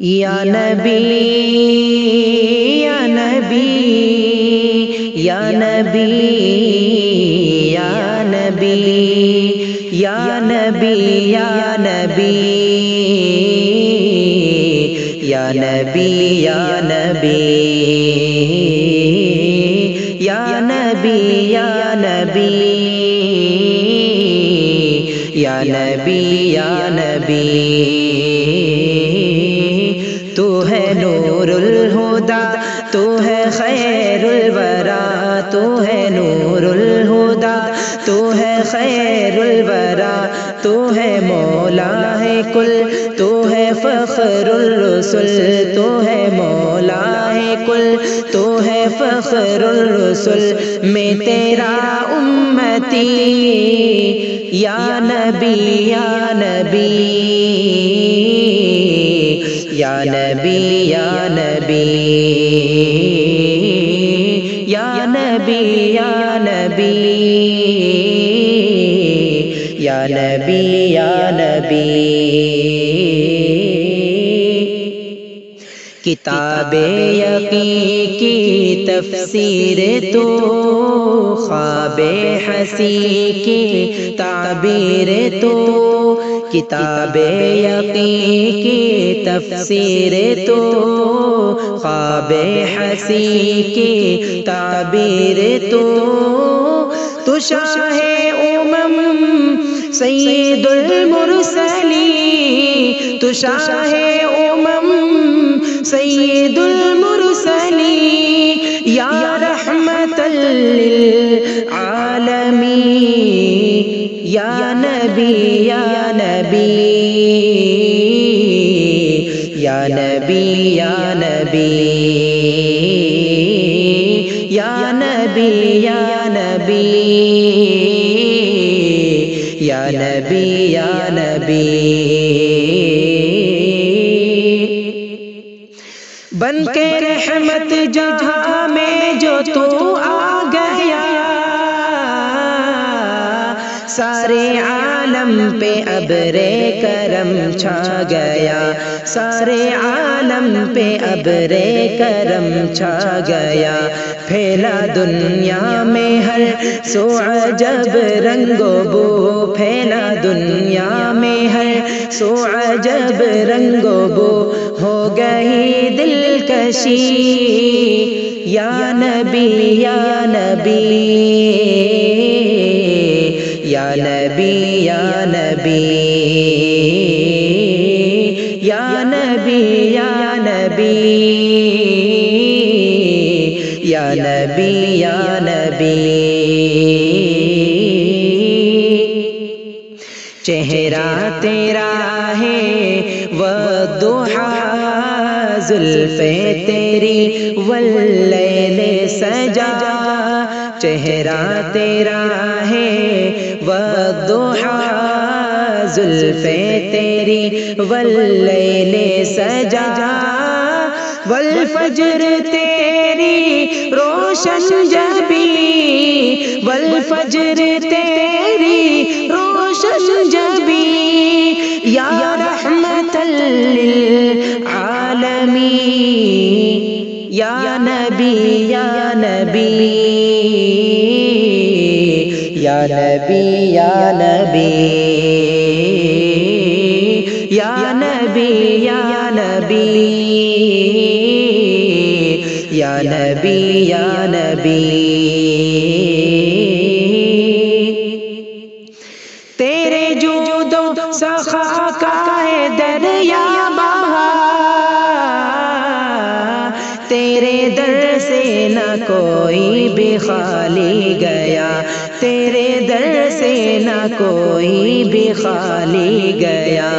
یا نبی یا نبی یا نبی یا نبی یا نبی یا نبی یا نبی یا نبی یا نبی یا نبی یا نبی یا نبی تو ہے نور الہدیٰ تو ہے خیر الورا تو ہے نور الہدیٰ تو ہے خیر الورا تو ہے مولا ہے کل تو ہے فخر الرسل تو ہے مولا ہے کل تو ہے فخر الرسل میں تیرا امتی یا نبی یا نبی یا نبی یا نبی یا نبی یا نبی یا نبی یا نبی کتاب یقین کی تفسیر تو خواب ہنسی کی تعبیر تو کتاب یقین کی تفسیر تو خواب ہنسی کی تعبیر تو شاہ امم سید المرسلین تو شاہ امم سید المرسلین یا رحمت للعالمین یا نبی یا نبی یا نبی یا نبی یا نبی یا نبی یا نبی یا نبی بن کے رحمت جہاں میں جو تو آ گیا سارے عالم پہ ابر کرم چھا گیا سارے عالم پہ ابر کرم چھا گیا پھیلا دنیا میں ہر سو عجب رنگ و بو پھیلا دنیا میں ہر سو عجب رنگ و بو ہو گئی دلکشی یا نبی یا نبی یا نبی یا نبی یا نبی یا نبی یا نبی یا نبی چہرہ تیرا ہے والضحیٰ زلفیں تیری واللیل سجا چہرہ تیرا ہے والضحیٰ زلفیں تیری واللیل سجا والفجر تیری روشن جبی والفجر تیری روشن جبی یا رحمت للعالمین یا نبی یا نبی یا نبی یا نبی یا نبی یا نبی یا نبی یا نبی تیرے جود و سخا کا ہے دریا بہا تیرے در سے نہ کوئی بھی خالی گیا تیرے در سے نہ کوئی بھی خالی گیا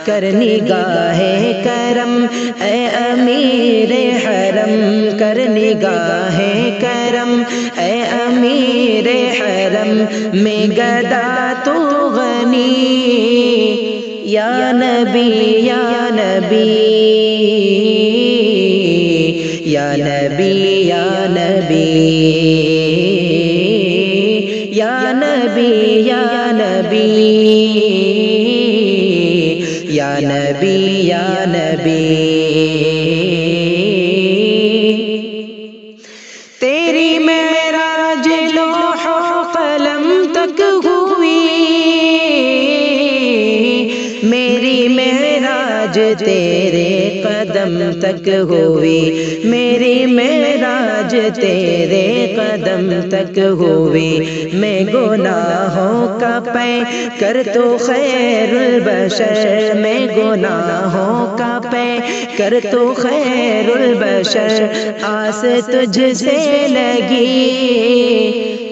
کر نگاہ کرم اے امیر حرم کر نگاہ کرم اے امیر حرم میں گدا تو غنی یا نبی یا نبی یا نبی یا نبی یا نبی یا نبی یا نبی نبی یا نبی تیری معراج لوح و قلم تک ہوئی میری معراج تیرے قدم تک ہوئی میری معراج تیرے قدم تک ہوئی میں گناہوں کا پے کر تو خیر البشر میں گناہوں کا پے کر تو خیر البشر آس تجھ سے لگی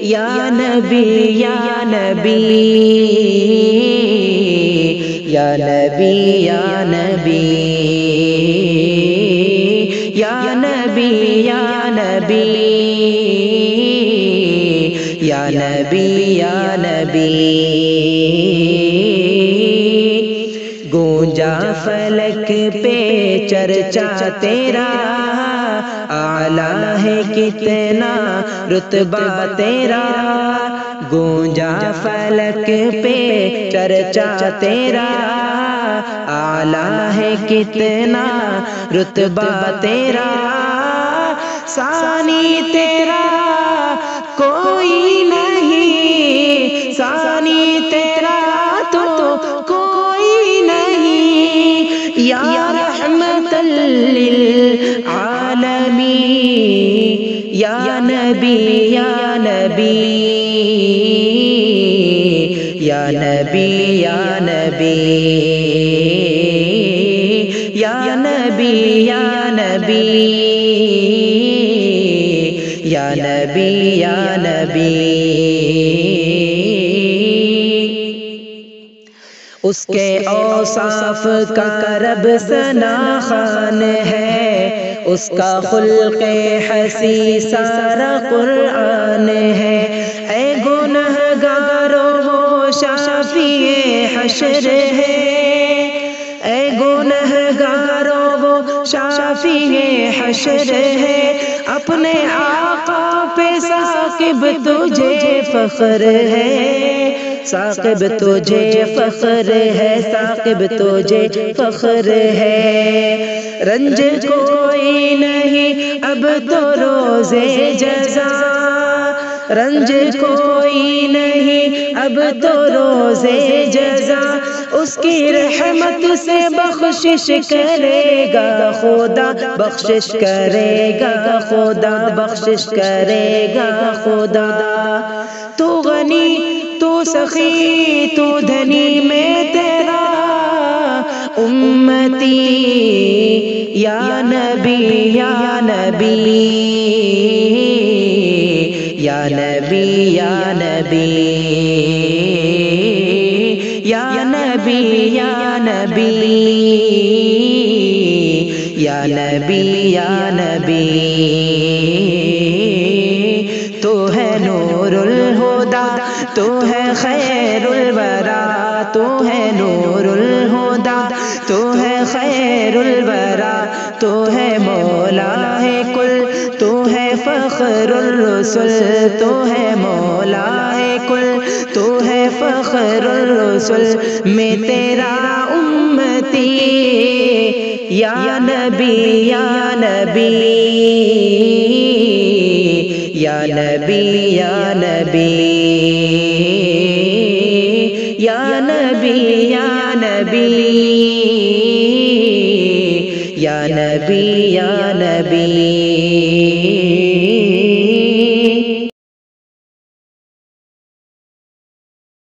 یا نبی یا نبی یا نبی یا نبی یا نبی یا نبی یا نبی یا نبی گونجا فلک پہ چرچا تیرا اعلیٰ ہے کتنا رتبہ تیرا گونجا فلک پہ چرچا تیرا اعلیٰ ہے کتنا رتبہ تیرا ثانی تیرا کوئی نہیں ثانی تیرا تو کوئی نہیں یا رحمت للعالمین یا نبی یا نبی یا نبی یا نبی یا نبی یا نبی یا نبی یا نبی اس کے اوصاف کا رب ثنا خوان ہے اس کا خلق حسی سارا قرآن ہے اے گنہگارو وہ شافی حشر ہے اے گنہگارو وہ شافی حشر ہے اپنے آقا پہ ثاقب تجھے فخر ہے ثاقب تجھے فخر ہے ثاقب تجھے فخر ہے رنج کوئی نہیں اب تو روزے جزا رنج کوئی نہیں اب تو روزے جزا اس کی رحمت سے بخشش کرے گا خدا بخشش کرے گا خدا بخشش کرے گا خدا تو غنی تو سخی تو دھنی میں تیرا امتی یا نبی یا نبی یا نبی یا نبی یا نبی یا نبی یا نبی یا نبی تو ہے نور الہدیٰ تو ہے خیر الورا تو ہے نور الہدیٰ تو ہے خیر الورا تو ہے مولا ہے کل تو ہے فخر الرسل تو ہے مولا ہے کل تو ہے فخر الرسل میں تیرا امتی یا نبی یا نبی یا نبی یا نبی یا نبی یا نبی یا نبی یا نبی